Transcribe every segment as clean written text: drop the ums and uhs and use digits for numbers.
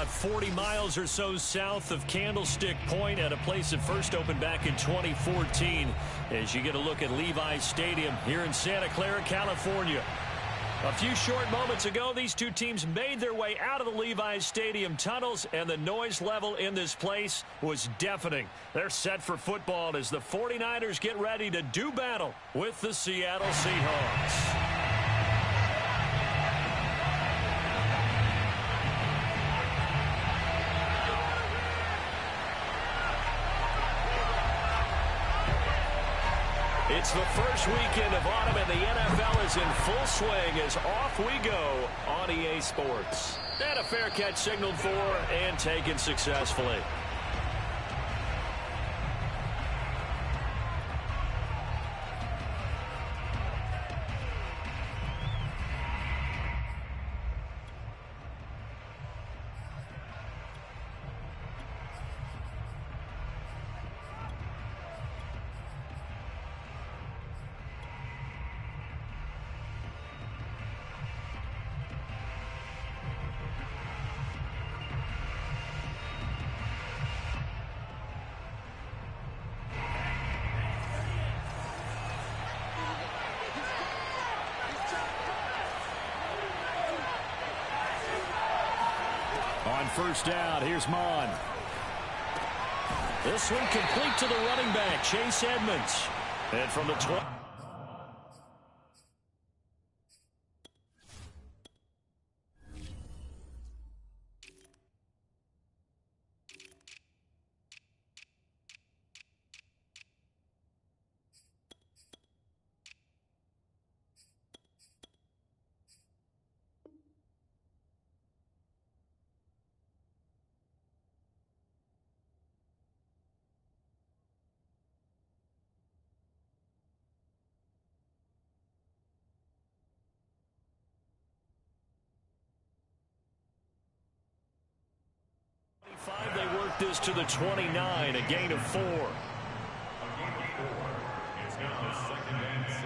about 40 miles or so south of Candlestick Point at a place that first opened back in 2014 as you get a look at Levi's Stadium here in Santa Clara, California. A few short moments ago, these two teams made their way out of the Levi's Stadium tunnels, and the noise level in this place was deafening. They're set for football as the 49ers get ready to do battle with the Seattle Seahawks. It's the first weekend of autumn, and the NFL is in full swing as off we go on EA Sports. And a fair catch signaled for and taken successfully. On first down, here's Mon. This one complete to the running back, Chase Edmonds. And from the 20. They work this to the 29, a gain of 4. It's now 2nd and 6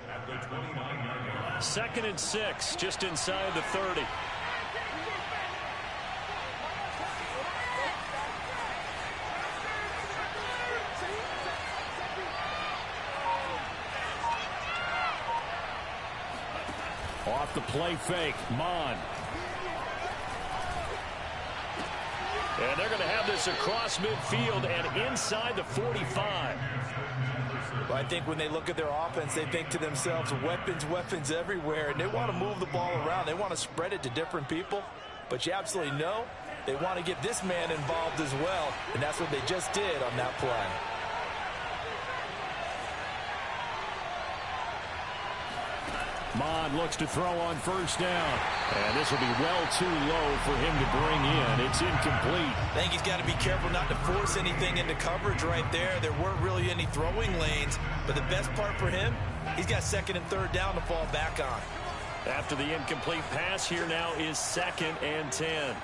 at the 29-yard line. 2nd and 6, just inside the 30. Off the play fake, Mon. And they're going to have this across midfield and inside the 45. Well, I think when they look at their offense, they think to themselves, weapons everywhere, and they want to move the ball around. They want to spread it to different people, but you absolutely know they want to get this man involved as well, and that's what they just did on that play. Mon looks to throw on first down. And this will be well too low for him to bring in. It's incomplete. I think he's got to be careful not to force anything into coverage right there. There weren't really any throwing lanes. But the best part for him, he's got 2nd and 3rd down to fall back on. After the incomplete pass, here now is 2nd and 10.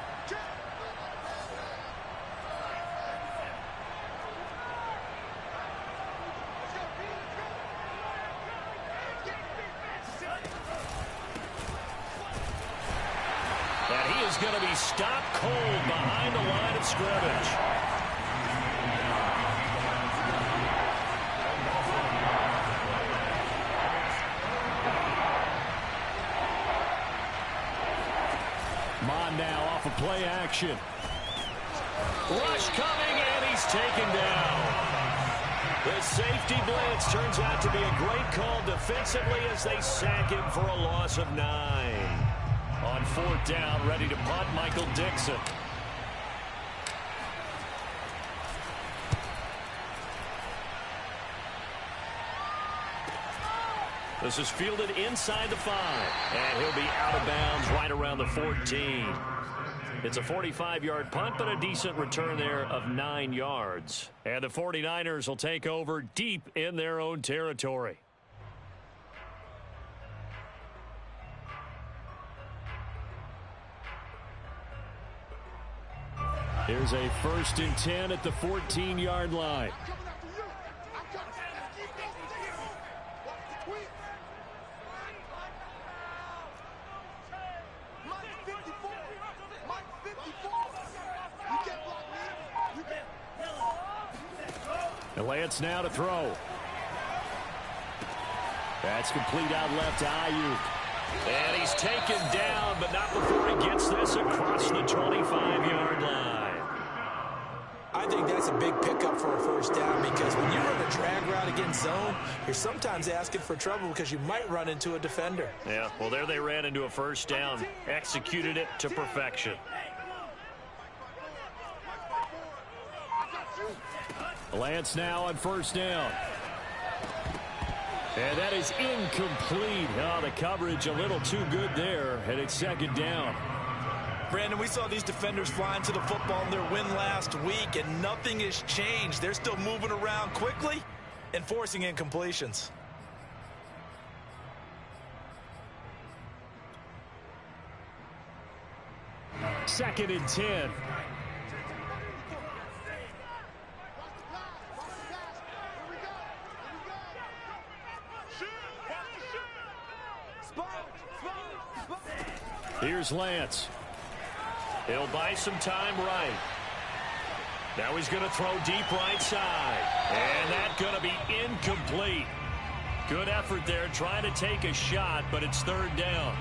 Going to be stopped cold behind the line of scrimmage. Mon now off of play action. Rush coming, and he's taken down. The safety blitz turns out to be a great call defensively as they sack him for a loss of 9. On 4th down, ready to punt, Michael Dixon. This is fielded inside the 5, and he'll be out of bounds right around the 14. It's a 45-yard punt, but a decent return there of 9 yards. And the 49ers will take over deep in their own territory. Here's a 1st and 10 at the 14-yard line. And Lance now to throw. That's complete out left to Ayuk. And he's taken down, but not before he gets this across the 25-yard line. I think that's a big pickup for a first down because when you run a drag route against zone, you're sometimes asking for trouble because you might run into a defender. Yeah, well, there they ran into a first down. Executed it to perfection. Lance now on first down. And that is incomplete. Oh, the coverage a little too good there, and it's second down. Brandon, we saw these defenders flying to the football in their win last week, and nothing has changed. They're still moving around quickly and forcing incompletions. Second and 10. Here's Lance. He'll buy some time right. Now he's going to throw deep right side. And that's going to be incomplete. Good effort there trying to take a shot, but it's third down.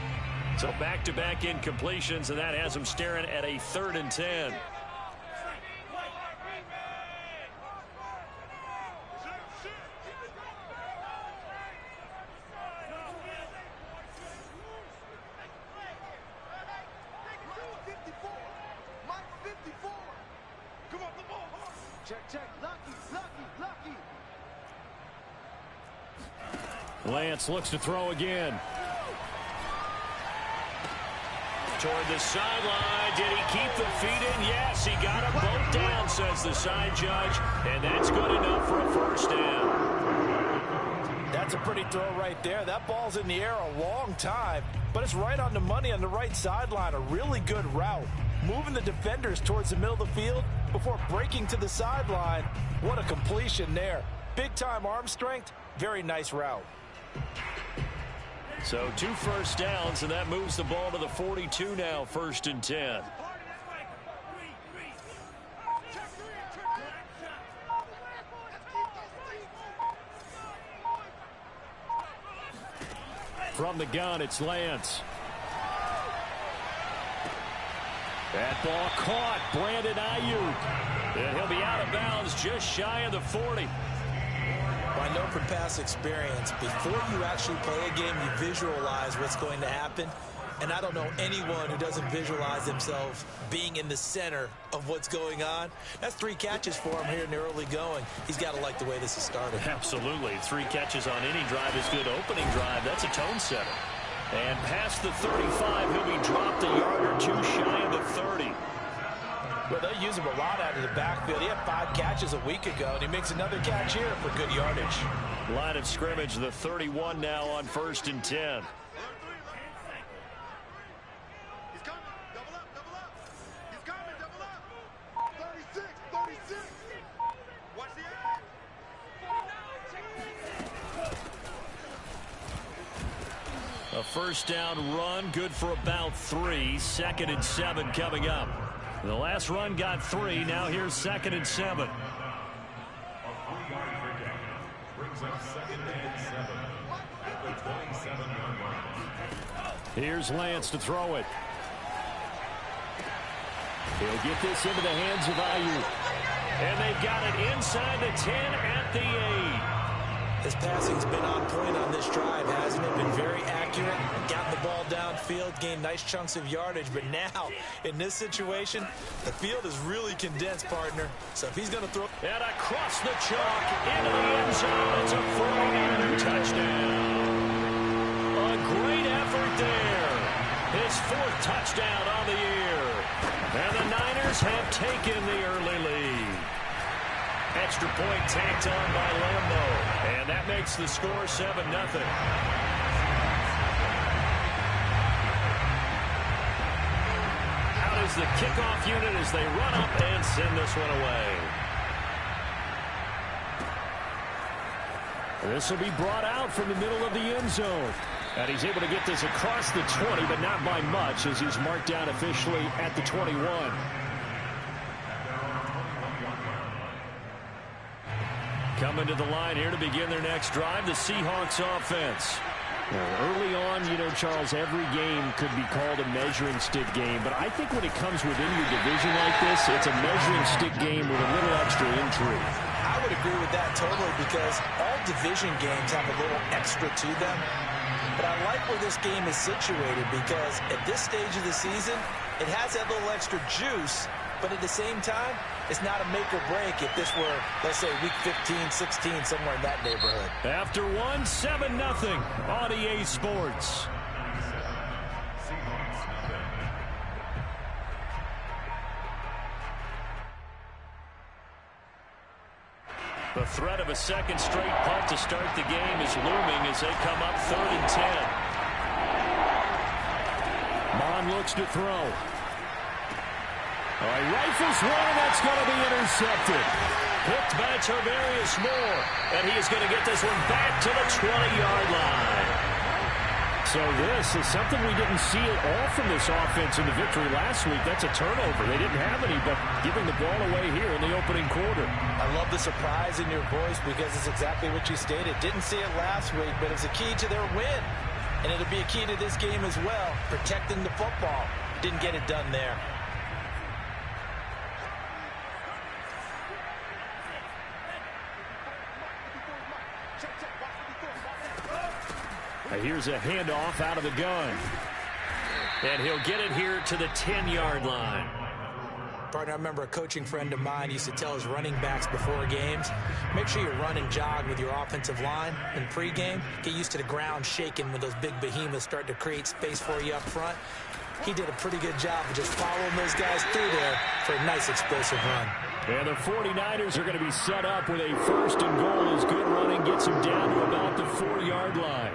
So back-to-back incompletions, and that has him staring at a 3rd and 10. Lance looks to throw again. Toward the sideline. Did he keep the feet in? Yes, he got them both down, says the side judge. And that's good enough for a first down. That's a pretty throw right there. That ball's in the air a long time, but it's right on the money on the right sideline. A really good route. Moving the defenders towards the middle of the field before breaking to the sideline. What a completion there. Big-time arm strength. Very nice route. So 2 first downs, and that moves the ball to the 42 now, 1st and 10. From the gun, it's Lance. That ball caught. Brandon Ayuk. And he'll be out of bounds just shy of the 40. I know from past experience, before you actually play a game, you visualize what's going to happen. And I don't know anyone who doesn't visualize themselves being in the center of what's going on. That's 3 catches for him here in the early going. He's got to like the way this has started. Absolutely. 3 catches on any drive is good. Opening drive, that's a tone setter. And past the 35, he'll be dropped a yard or 2 shy of the 30. Well, they'll use him a lot out of the backfield. He had 5 catches a week ago, and he makes another catch here for good yardage. Line of scrimmage, the 31 now on 1st and 10. He's coming. Double up, double up. He's coming, double up. 36, 36. Watch the A first down run, good for about 3. 2nd and 7 coming up. The last run got 3. Now here's 2nd and 7. A 3-yard pickup brings up 2nd and 7 at the 27-yard line. Here's Lance to throw it. He'll get this into the hands of Ayuk. And they've got it inside the 10 at the 8. His passing's been on point on this drive, hasn't it? Been very accurate, gotten the ball downfield, gained nice chunks of yardage. But now, in this situation, the field is really condensed, partner. So if he's going to throw... And across the chalk, into the end zone. It's a 49er touchdown. A great effort there. His 4th touchdown on the year. And the Niners have taken the early lead. Extra point tacked on by Lambo. And that makes the score 7-0. Out is the kickoff unit as they run up and send this one away. This will be brought out from the middle of the end zone. And he's able to get this across the 20, but not by much as he's marked down officially at the 21. Coming to the line here to begin their next drive, the Seahawks offense. Well, early on, Charles, every game could be called a measuring stick game. But I think when it comes within your division like this, it's a measuring stick game with a little extra intrigue. I would agree with that totally because all division games have a little extra to them. But I like where this game is situated because at this stage of the season, it has that little extra juice. But at the same time, it's not a make or break if this were, let's say, week 15, 16, somewhere in that neighborhood. After 7-0 on EA Sports. The threat of a second straight punt to start the game is looming as they come up 3rd and 10. Mon looks to throw. All right, rifles one, and that's going to be intercepted. Picked by Tarvarius Moore, and he is going to get this one back to the 20-yard line. So this is something we didn't see at all from this offense in the victory last week. That's a turnover. They didn't have any, but giving the ball away here in the opening quarter. I love the surprise in your voice because it's exactly what you stated. Didn't see it last week, but it's a key to their win. And it'll be a key to this game as well, protecting the football. Didn't get it done there. Here's a handoff out of the gun. And he'll get it here to the 10-yard line. Partner, I remember a coaching friend of mine used to tell his running backs before games, make sure you run and jog with your offensive line in pregame. Get used to the ground shaking when those big behemoths start to create space for you up front. He did a pretty good job of just following those guys through there for a nice explosive run. And the 49ers are going to be set up with a 1st and goal as good running gets them down to about the 4-yard line.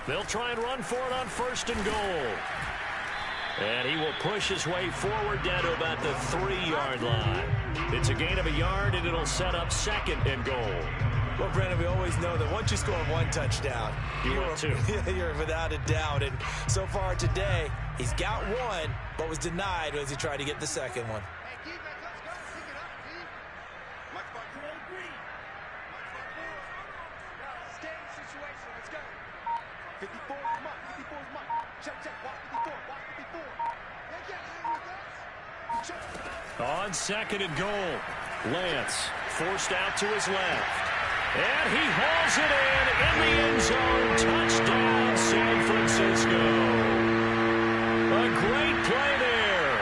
They'll try and run for it on 1st and goal. And he will push his way forward down to about the 3-yard line. It's a gain of a yard, and it'll set up 2nd and goal. Well, Brandon, we always know that once you score one touchdown, you're without a doubt. And so far today, he's got one, but was denied as he tried to get the second one. Hey, defense, let's go. Pick it up, team. Much fun. Stay in the situation. Let's go. 54 is mine. 54 is mine. Check, check. Watch 54. Watch 54. They can't hang with us. Check. On 2nd and goal, Lance forced out to his left. And he hauls it in the end zone. Touchdown, San Francisco. A great play there.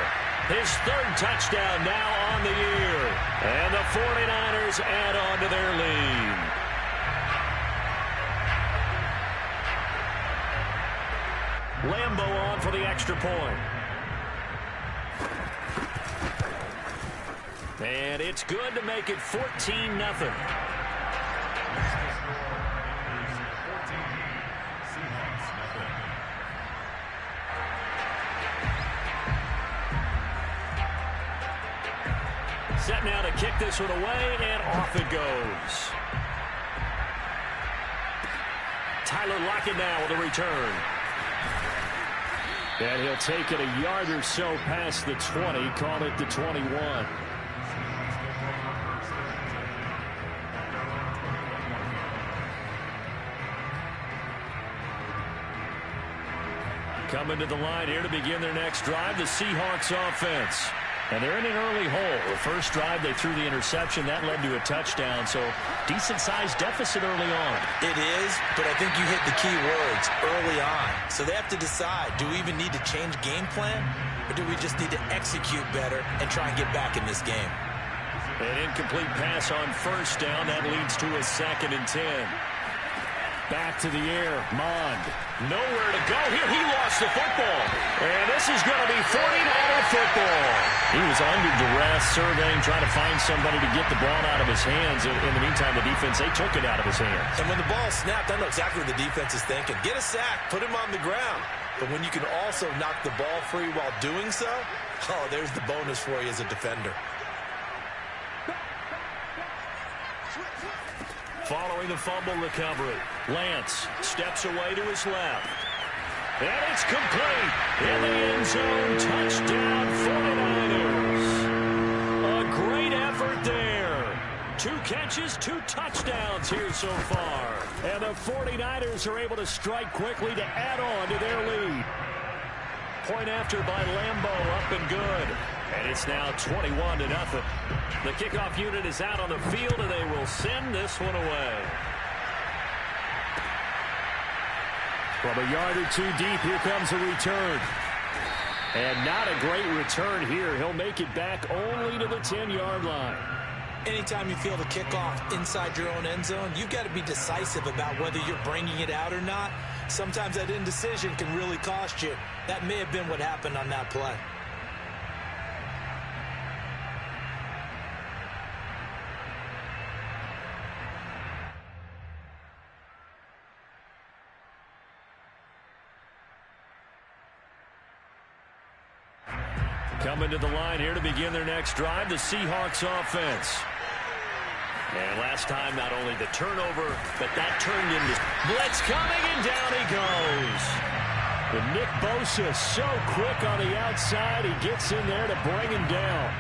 His 3rd touchdown now on the year. And the 49ers add on to their lead. Lambeau on for the extra point. And it's good to make it 14-0. Set now to kick this one away, and off it goes. Tyler Lockett now with a return. And he'll take it a yard or so past the 20, call it the 21. Coming to the line here to begin their next drive, the Seahawks offense. And they're in an early hole. The first drive, they threw the interception. That led to a touchdown, so decent-sized deficit early on. It is, but I think you hit the key words, early on. So they have to decide, do we even need to change game plan, or do we just need to execute better and try and get back in this game? An incomplete pass on 1st down. That leads to a 2nd and 10. Back to the air, Mond. Nowhere to go here. He lost the football. And this is going to be 49er football. He was under duress, surveying, trying to find somebody to get the ball out of his hands. In the meantime, the defense, they took it out of his hands. And when the ball snapped, I know exactly what the defense is thinking. Get a sack, put him on the ground. But when you can also knock the ball free while doing so, Oh, there's the bonus for you as a defender. Following the fumble recovery, Lance steps away to his left. And it's complete. In the end zone, touchdown 49ers. A great effort there. 2 catches, 2 touchdowns here so far. And the 49ers are able to strike quickly to add on to their lead. Point after by Lambeau, up and good. And it's now 21-0. The kickoff unit is out on the field, and they will send this one away. From a yard or 2 deep, here comes a return. And not a great return here. He'll make it back only to the 10-yard line. Anytime you feel the kickoff inside your own end zone, you've got to be decisive about whether you're bringing it out or not. Sometimes that indecision can really cost you. That may have been what happened on that play. Coming to the line here to begin their next drive, the Seahawks offense. And last time, not only the turnover, but that turned into blitz coming, and down he goes. And Nick Bosa so quick on the outside, he gets in there to bring him down.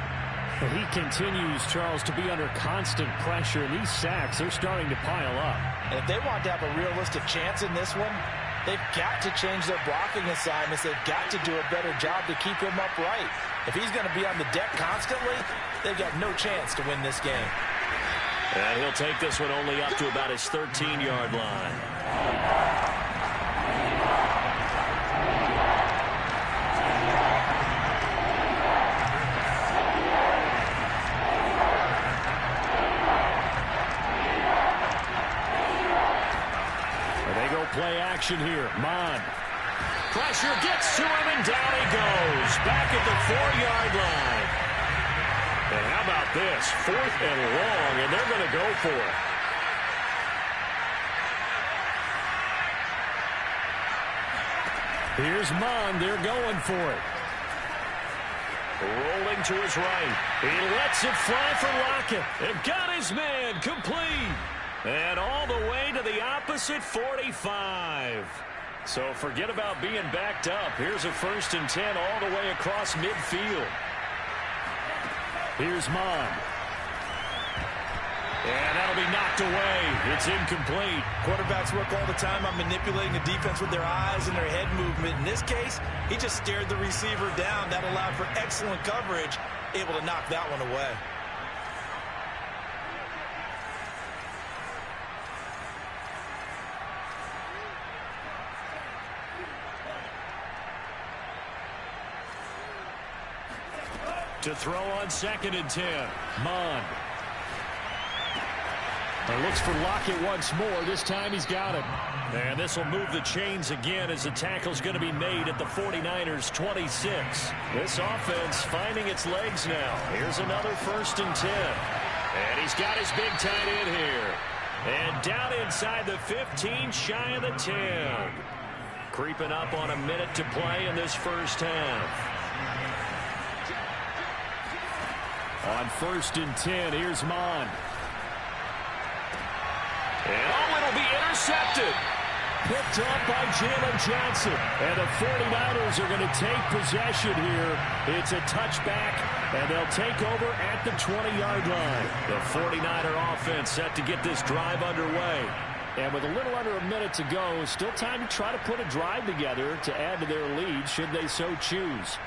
He continues, Charles, to be under constant pressure, and these sacks, they're starting to pile up. And if they want to have a realistic chance in this one, they've got to change their blocking assignments. They've got to do a better job to keep him upright. If he's going to be on the deck constantly, they've got no chance to win this game. And he'll take this one only up to about his 13-yard line. They go play action here. Mon. Pressure gets to him, and down he goes. Back at the 4-yard line. And how about this? 4th and long, and they're going to go for it. Here's Mon. They're going for it. Rolling to his right. He lets it fly for Lockett. And got his man complete. And all the way to the opposite 45. So forget about being backed up. Here's a 1st and 10 all the way across midfield. Here's Mon. And that'll be knocked away. It's incomplete. Quarterbacks work all the time on manipulating the defense with their eyes and their head movement. In this case, he just stared the receiver down. That allowed for excellent coverage, able to knock that one away. To throw on 2nd and 10. Mon. And looks for Lockett once more. This time he's got him. And this will move the chains again as the tackle's going to be made at the 49ers 26. This offense finding its legs now. Here's another 1st and 10. And he's got his big tight end here. And down inside the 15, shy of the 10. Creeping up on a minute to play in this first half. On 1st and 10, here's Mon. And it'll be intercepted. Picked up by Jalen Johnson. And the 49ers are going to take possession here. It's a touchback, and they'll take over at the 20-yard line. The 49er offense set to get this drive underway. And with a little under a minute to go, still time to try to put a drive together to add to their lead should they so choose.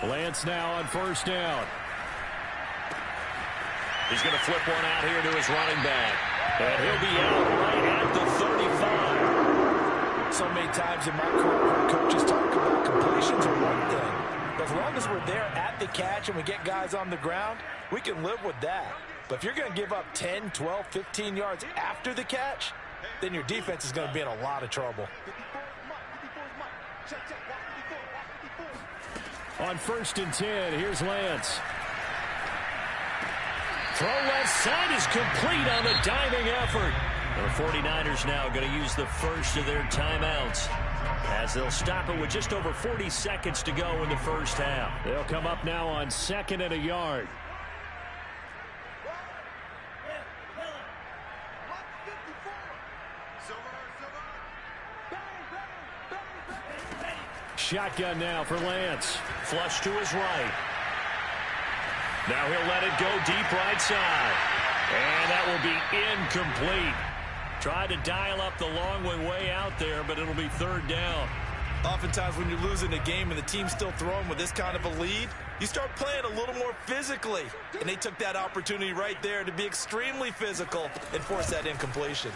Lance now on 1st down. He's going to flip one out here to his running back. And he'll be out right at the 35. So many times in my career, coaches talk about completions are one thing. But as long as we're there at the catch and we get guys on the ground, we can live with that. But if you're going to give up 10, 12, 15 yards after the catch, then your defense is going to be in a lot of trouble. 54 is Mike. 54 is Mike. Check, check. Watch 54. Watch 54. On 1st and 10, here's Lance. Throw left side is complete on the diving effort. The 49ers now going to use the first of their timeouts as they'll stop it with just over 40 seconds to go in the first half. They'll come up now on 2nd and a yard. Shotgun now for Lance. Flush to his right. Now he'll let it go deep right side. And that will be incomplete. Tried to dial up the long way out there, but it'll be 3rd down. Oftentimes when you're losing a game and the team's still throwing with this kind of a lead, you start playing a little more physically. And they took that opportunity right there to be extremely physical and force that incompletion.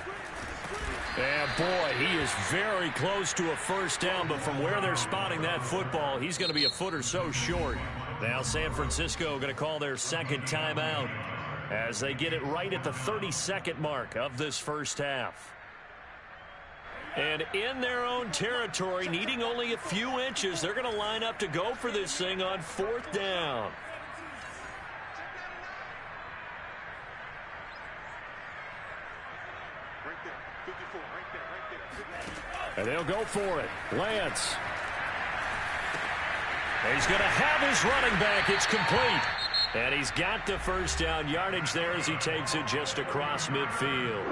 And boy, he is very close to a 1st down, but from where they're spotting that football, he's going to be a foot or so short. Now San Francisco going to call their 2nd timeout as they get it right at the 32nd mark of this first half. And in their own territory, needing only a few inches, they're going to line up to go for this thing on 4th down. Right there. 54. Right there. Right there. And they'll go for it. Lance. He's going to have his running back. It's complete. And he's got the 1st down yardage there as he takes it just across midfield.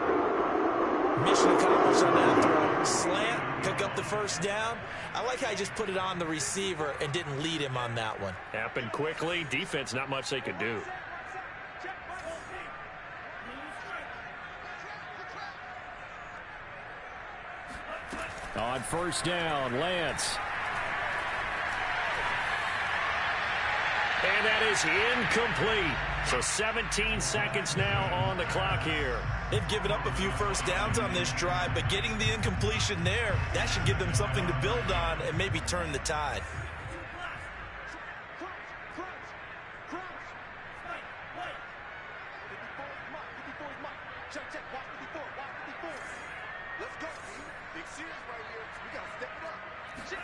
Mission accomplished on that throw. Slant, pick up the 1st down. I like how he just put it on the receiver and didn't lead him on that one. Happened quickly. Defense, not much they could do. On 1st down, Lance. And that is incomplete. So 17 seconds now on the clock here. They've given up a few 1st downs on this drive, but getting the incompletion there, that should give them something to build on and maybe turn the tide. Check, check. Watch 54. Watch 54. Let's go, team. Big series right here. We got to step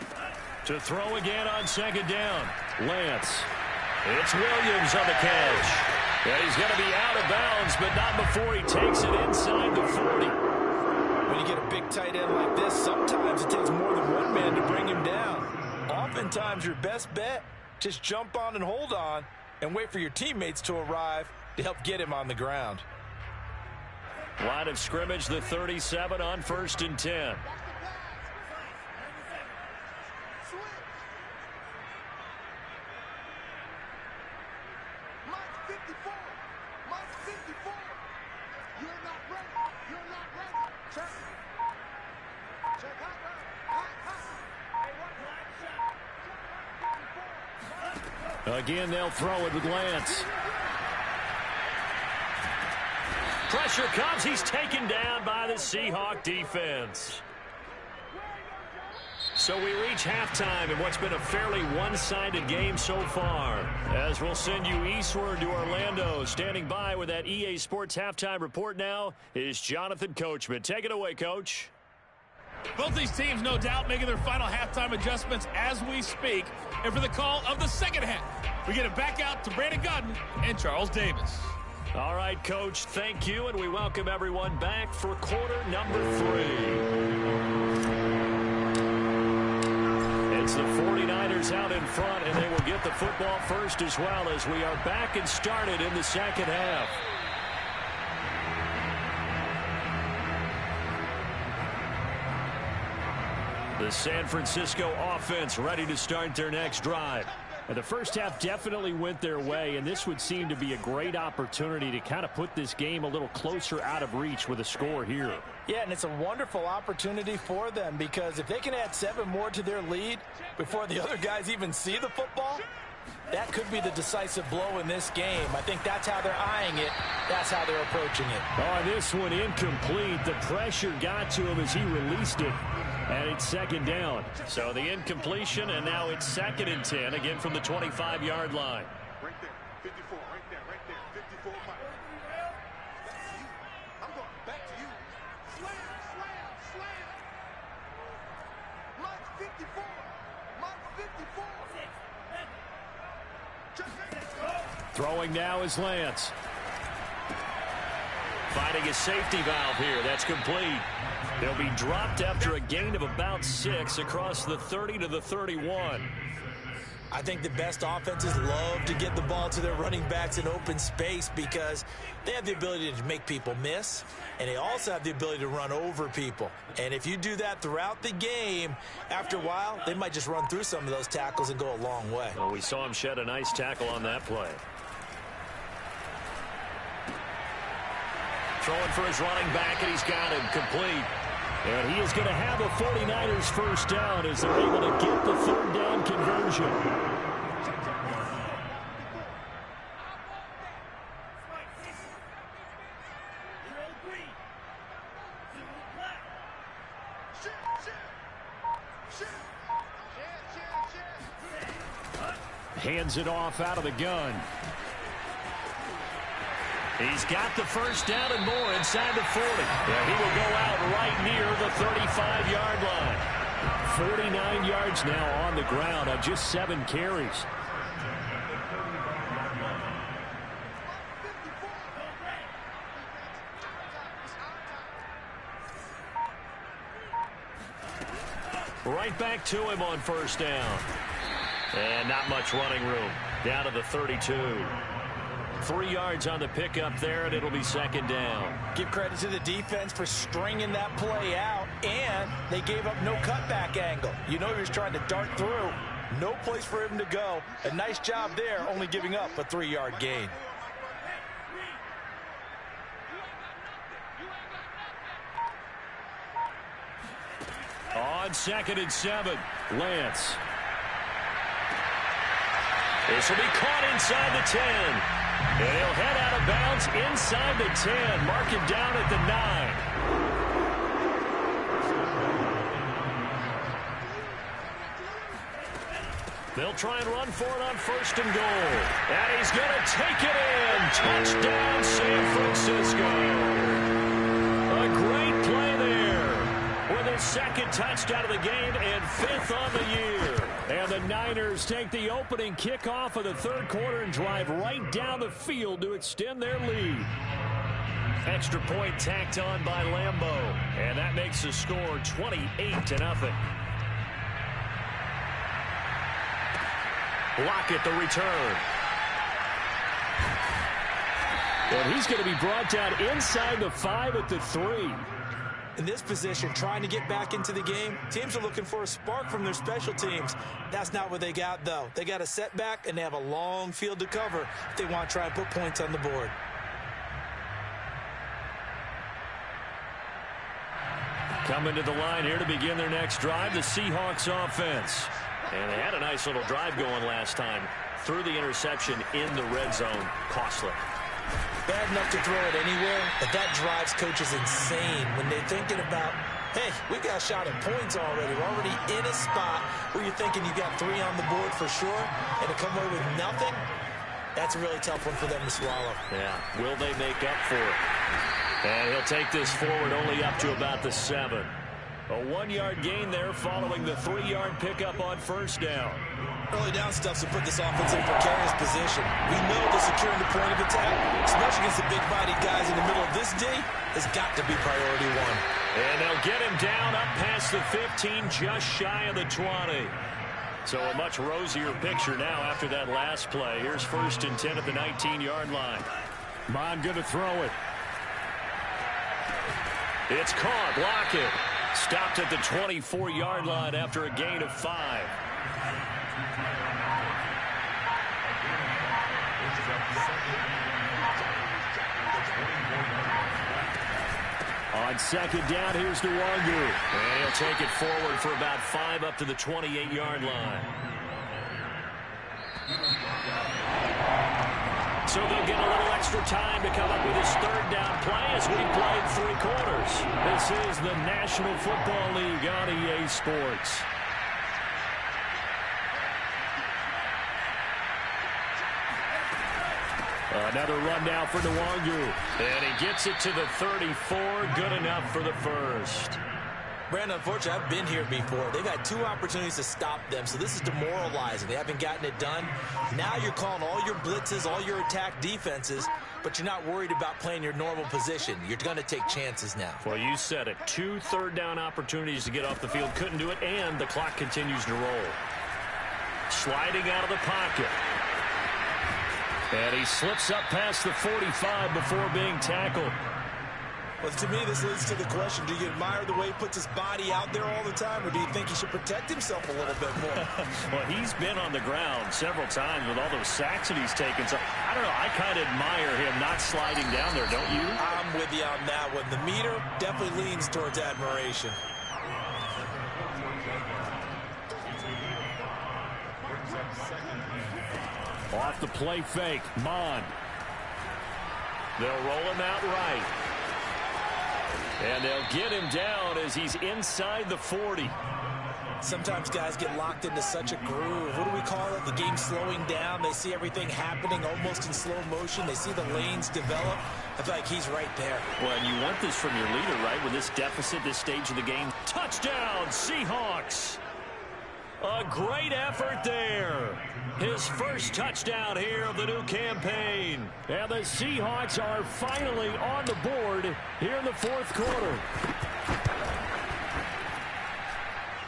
it up. To throw again on 2nd down. Lance. It's Williams on the catch. Yeah, he's going to be out of bounds, but not before he takes it inside the 40. When you get a big tight end like this, sometimes it takes more than one man to bring him down. Oftentimes, your best bet, just jump on and hold on and wait for your teammates to arrive to help get him on the ground. Line of scrimmage, the 37 on 1st and 10. Again, they'll throw it with Lance. Pressure comes. He's taken down by the Seahawk defense. So we reach halftime in what's been a fairly one-sided game so far. As we'll send you eastward to Orlando. Standing by with that EA Sports halftime report now is Jonathan Coachman. Take it away, Coach. Both these teams, no doubt, making their final halftime adjustments as we speak. And for the call of the second half, we get it back out to Brandon Godden and Charles Davis. All right, Coach, thank you, and we welcome everyone back for quarter number 3. It's the 49ers out in front, and they will get the football first as well as we are back and started in the second half. The San Francisco offense ready to start their next drive. And the first half definitely went their way, and this would seem to be a great opportunity to kind of put this game a little closer out of reach with a score here. Yeah, and it's a wonderful opportunity for them because if they can add 7 more to their lead before the other guys even see the football, that could be the decisive blow in this game. I think that's how they're eyeing it. That's how they're approaching it. Oh, this one incomplete. The pressure got to him as he released it. And it's second down. So the incompletion, and now it's 2nd and 10, again from the 25-yard line. Right there, 54, right there, 54, Mike. I'm going back to you. Throwing now is Lance. Finding a safety valve here. That's complete. They'll be dropped after a gain of about 6 across the 30 to the 31. I think the best offenses love to get the ball to their running backs in open space because they have the ability to make people miss, and they also have the ability to run over people. And if you do that throughout the game, after a while, they might just run through some of those tackles and go a long way. Well, we saw him shed a nice tackle on that play. Throwing for his running back, and he's got him complete. And he is going to have a 49ers first down as they're able to get the third down conversion. Hands it off out of the gun. He's got the first down and more inside the 40. Yeah, he will go out right near the 35-yard line. 49 yards now on the ground on just 7 carries. Right back to him on first down. And not much running room. Down to the 32. 3 yards on the pickup there, and it'll be second down. Give credit to the defense for stringing that play out, and they gave up no cutback angle. You know he was trying to dart through. No place for him to go. A nice job there, only giving up a 3-yard gain. On 2nd and 7, Lance. This will be caught inside the 10. And he'll head out of bounds inside the 10. Mark him down at the 9. They'll try and run for it on 1st and goal. And he's going to take it in. Touchdown, San Francisco. A great play there. With his 2nd touchdown of the game and 5th on the year. And the Niners take the opening kickoff of the 3rd quarter and drive right down the field to extend their lead. Extra point tacked on by Lambeau. And that makes the score 28-0. Lockett the return. And he's going to be brought down inside the 5 at the 3. In this position, trying to get back into the game, teams are looking for a spark from their special teams. That's not what they got, though. They got a setback, and they have a long field to cover if they want to try and put points on the board. Coming to the line here to begin their next drive, the Seahawks offense. And they had a nice little drive going last time. Threw the interception in the red zone. Costly. Bad enough to throw it anywhere, but that drives coaches insane when they're thinking about, hey, we got a shot at points already. We're already in a spot where you're thinking you got 3 on the board for sure, and to come away with nothing, that's a really tough one for them to swallow. Yeah, will they make up for it? And he'll take this forward only up to about the 7. A 1-yard gain there following the 3-yard pickup on 1st down. Early down stuff to put this offense in a precarious position. We know that securing the point of attack, especially against the big-bodied guys in the middle of this day, has got to be priority 1. And they'll get him down up past the 15, just shy of the 20. So a much rosier picture now after that last play. Here's 1st and 10 at the 19-yard line. Mon going to throw it. It's caught. Lockett. Stopped at the 24-yard line after a gain of 5. On 2nd down, here's Nwangu. And he'll take it forward for about 5 up to the 28-yard line. So they'll get a little extra time to come up with his 3rd down play as we played 3 quarters. This is the National Football League on EA Sports. Another run now for Nwangu. And he gets it to the 34. Good enough for the 1st. Brandon, unfortunately, I've been here before. They've had 2 opportunities to stop them, so this is demoralizing. They haven't gotten it done. Now you're calling all your blitzes, all your attack defenses, but you're not worried about playing your normal position. You're going to take chances now. Well, you said it. 2 third-down opportunities to get off the field. Couldn't do it, and the clock continues to roll. Sliding out of the pocket. And he slips up past the 45 before being tackled. Well, to me, this leads to the question, do you admire the way he puts his body out there all the time, or do you think he should protect himself a little bit more? Well, he's been on the ground several times with all those sacks that he's taken. So, I don't know, I kind of admire him not sliding down there, don't you? I'm with you on that one. The meter definitely leans towards admiration. Off the play fake, Mon. They'll roll him out right. And they'll get him down as he's inside the 40. Sometimes guys get locked into such a groove. What do we call it? The game slowing down. They see everything happening almost in slow motion. They see the lanes develop. I feel like he's right there. Well, and you want this from your leader, right? With this deficit, this stage of the game. Touchdown, Seahawks! A great effort there. His first touchdown here of the new campaign. And the Seahawks are finally on the board here in the 4th quarter.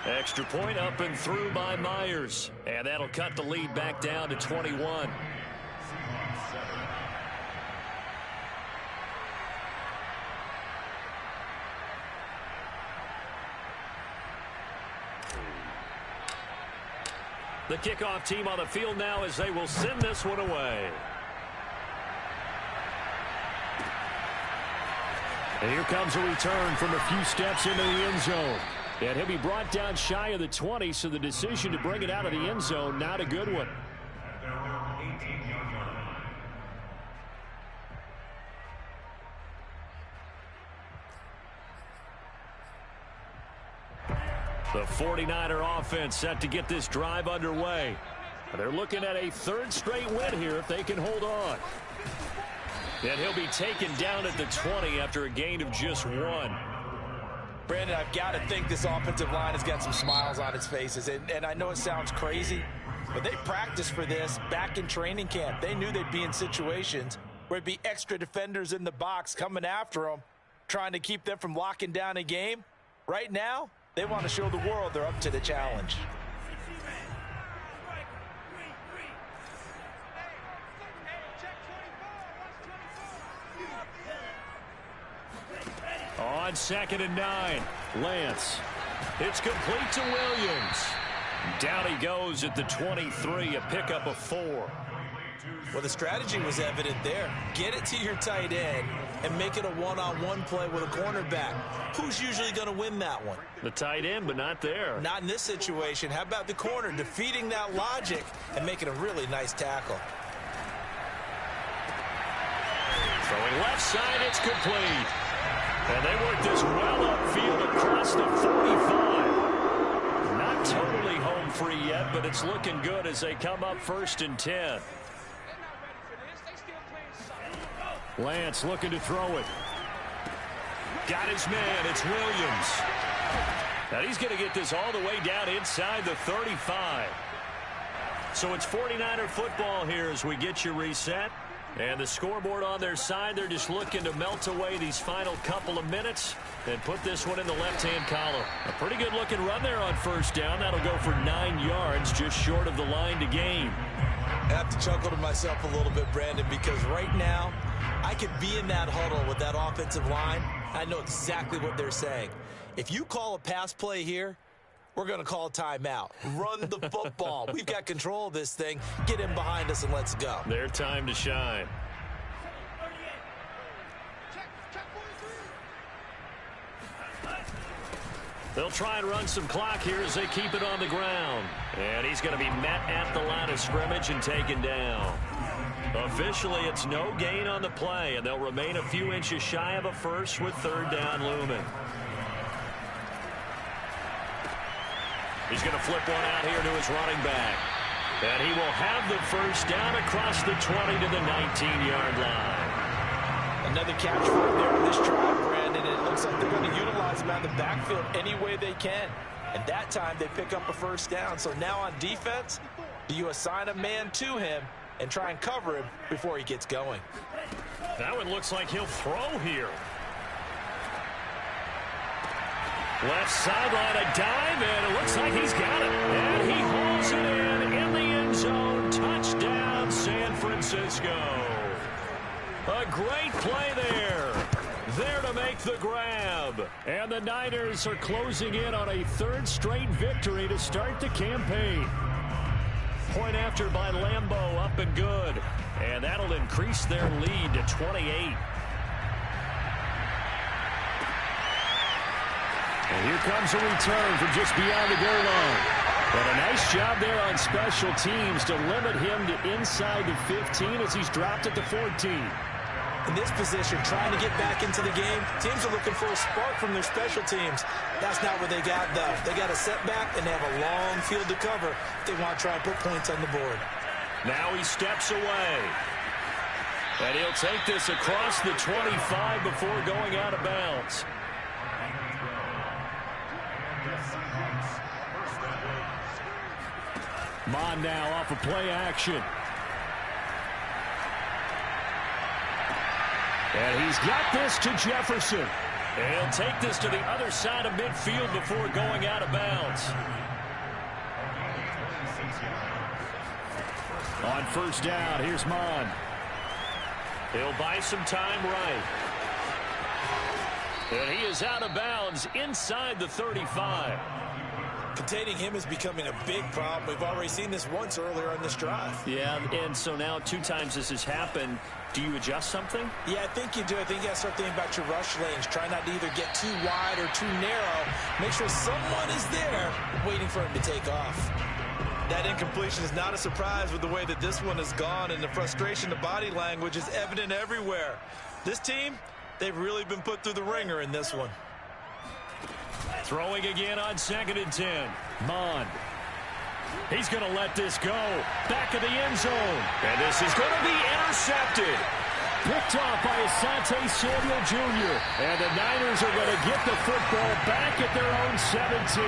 Extra point up and through by Myers. And that'll cut the lead back down to 21. The kickoff team on the field now as they will send this one away. And here comes a return from a few steps into the end zone. And he'll be brought down shy of the 20, so the decision to bring it out of the end zone, not a good one. The 49er offense set to get this drive underway. They're looking at a 3rd straight win here if they can hold on. And he'll be taken down at the 20 after a gain of just 1. Brandon, I've got to think this offensive line has got some smiles on its faces. And I know it sounds crazy, but they practiced for this back in training camp. They knew they'd be in situations where it'd be extra defenders in the box coming after them, trying to keep them from locking down a game. Right now, they want to show the world they're up to the challenge. On 2nd and 9, Lance. It's complete to Williams. Down he goes at the 23, a pickup of 4. Well, the strategy was evident there. Get it to your tight end and make it a one-on-one play with a cornerback. Who's usually going to win that one? The tight end, but not there. Not in this situation. How about the corner defeating that logic and making a really nice tackle? Throwing left side, it's complete. And they work this well upfield across the 45. Not totally home free yet, but it's looking good as they come up 1st and 10. Lance looking to throw it. Got his man. It's Williams. Now he's going to get this all the way down inside the 35. So it's 49er football here as we get you reset. And the scoreboard on their side, they're just looking to melt away these final couple of minutes and put this one in the left-hand column. A pretty good-looking run there on 1st down. That'll go for 9 yards, just short of the line to gain. I have to chuckle to myself a little bit, Brandon, because right now I could be in that huddle with that offensive line. I know exactly what they're saying. If you call a pass play here, we're going to call a timeout. Run the football. We've got control of this thing. Get in behind us and let's go. Their time to shine. They'll try and run some clock here as they keep it on the ground. And he's going to be met at the line of scrimmage and taken down. Officially, it's no gain on the play, and they'll remain a few inches shy of a first with 3rd down looming. He's going to flip one out here to his running back. And he will have the 1st down across the 20 to the 19-yard line. Another catch for him there in this drive, Brandon. It looks like they're going to utilize him out of the backfield any way they can. And that time they pick up a first down. So now on defense, do you assign a man to him and try and cover him before he gets going? That one looks like he'll throw here. Left sideline, a dive, and it looks like he's got it. And he hauls it in the end zone. Touchdown, San Francisco. A great play there. There to make the grab. And the Niners are closing in on a third straight victory to start the campaign. Point after by Lambeau, up and good. And that'll increase their lead to 28. And here comes a return from just beyond the goal line. But a nice job there on special teams to limit him to inside the 15 as he's dropped at the 14. In this position, trying to get back into the game, teams are looking for a spark from their special teams. That's not what they got, though. They got a setback, and they have a long field to cover if they want to try and put points on the board. Now he steps away. And he'll take this across the 25 before going out of bounds. Mon now off of play action. And he's got this to Jefferson. And he'll take this to the other side of midfield before going out of bounds. On first down, here's Mon. He'll buy some time right. And he is out of bounds inside the 35. Containing him is becoming a big problem. We've already seen this once earlier on this drive. Yeah, and so now 2 times this has happened. Do you adjust something? Yeah, I think you do. I think you got to start thinking about your rush lanes. Try not to either get too wide or too narrow. Make sure someone is there waiting for him to take off. That incompletion is not a surprise with the way that this one has gone, and the frustration, the body language is evident everywhere. This team, they've really been put through the ringer in this one. Throwing again on 2nd and 10. Mon. He's going to let this go. Back of the end zone. And this is going to be intercepted. Picked off by Asante Samuel Jr. And the Niners are going to get the football back at their own 17.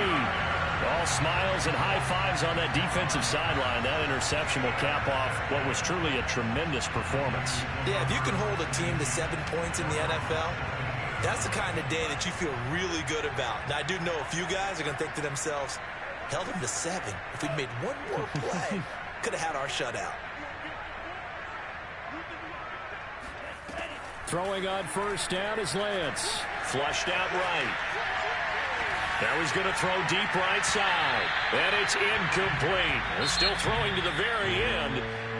All smiles and high fives on that defensive sideline. That interception will cap off what was truly a tremendous performance. Yeah, if you can hold a team to 7 points in the NFL, that's the kind of day that you feel really good about. Now, I do know a few guys are going to think to themselves, held them to 7. If we'd made one more play, could have had our shutout. Throwing on first down is Lance. Flushed out right. Now he's going to throw deep right side. And it's incomplete. Still throwing to the very end.